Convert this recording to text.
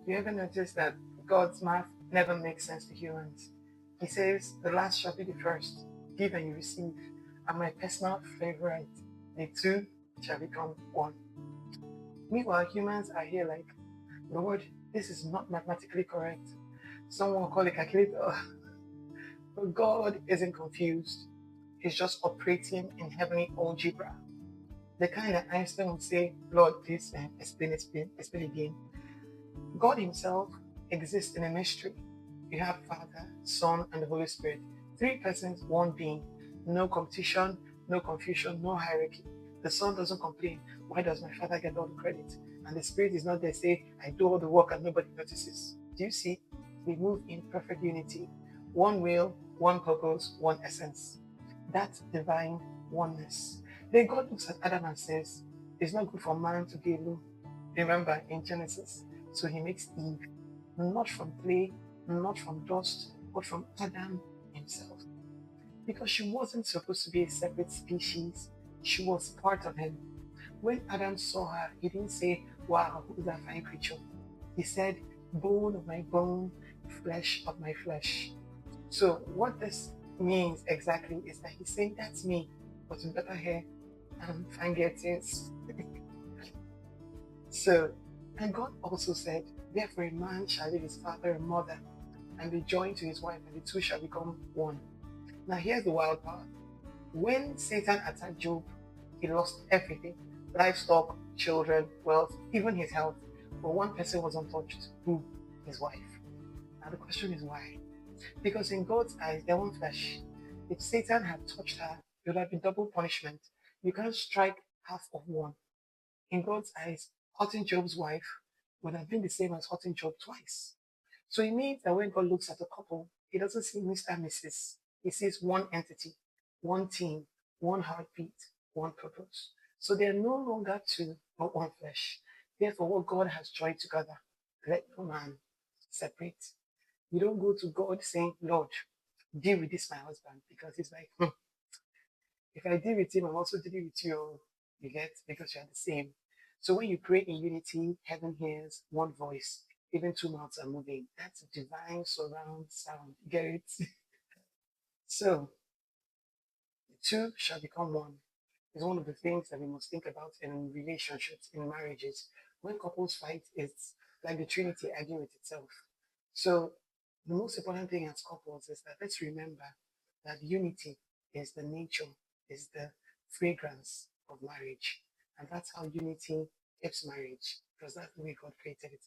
You ever notice that God's math never makes sense to humans? He says, the last shall be the first. Give and you receive. And my personal favorite, the two shall become one. Meanwhile, humans are here like, Lord, this is not mathematically correct. Someone will call it calculator. But God isn't confused. He's just operating in heavenly algebra. The kind that Einstein would say, Lord, please explain again. God Himself exists in a mystery. You have Father, Son, and the Holy Spirit. Three persons, one being. No competition, no confusion, no hierarchy. The Son doesn't complain. Why does my Father get all the credit? And the Spirit is not there say, I do all the work and nobody notices. Do you see? We move in perfect unity. One will, one purpose, one essence. That's divine oneness. Then God looks at Adam and says, it's not good for man to be alone. Remember in Genesis, so He makes Eve, not from clay, not from dust, but from Adam himself. Because she wasn't supposed to be a separate species, she was part of him. When Adam saw her, he didn't say, wow, who's that fine creature? He said, bone of my bone, flesh of my flesh. So what this means exactly is that he's saying, that's me, but with better hair and fine gettings. So, and God also said, therefore a man shall leave his father and mother and be joined to his wife, and the two shall become one. Now here's the wild part. When Satan attacked Job, he lost everything: livestock, children, wealth, even his health. But one person was untouched. Who? His wife. Now the question is why? Because in God's eyes, they're one flesh. If Satan had touched her, it would have been double punishment. You can't strike half of one. In God's eyes, hurting Job's wife would have been the same as hurting Job twice. So it means that when God looks at a couple, He doesn't see Mr. and Mrs. He sees one entity, one team, one heartbeat, one purpose. So they are no longer two, but one flesh. Therefore, what God has joined together, let no man separate. You don't go to God saying, Lord, deal with this, my husband, because he's like, if I deal with him, I'm also dealing with you. You get? Because you're the same. So when you pray in unity, heaven hears one voice. Even two mouths are moving. That's divine surround sound. Get it? So the two shall become one. Is one of the things that we must think about in relationships, in marriages. When couples fight, it's like the Trinity arguing with itself. So the most important thing as couples is that let's remember that unity is the nature, is the fragrance of marriage. And that's how unity keeps marriage, because that's the way God created it.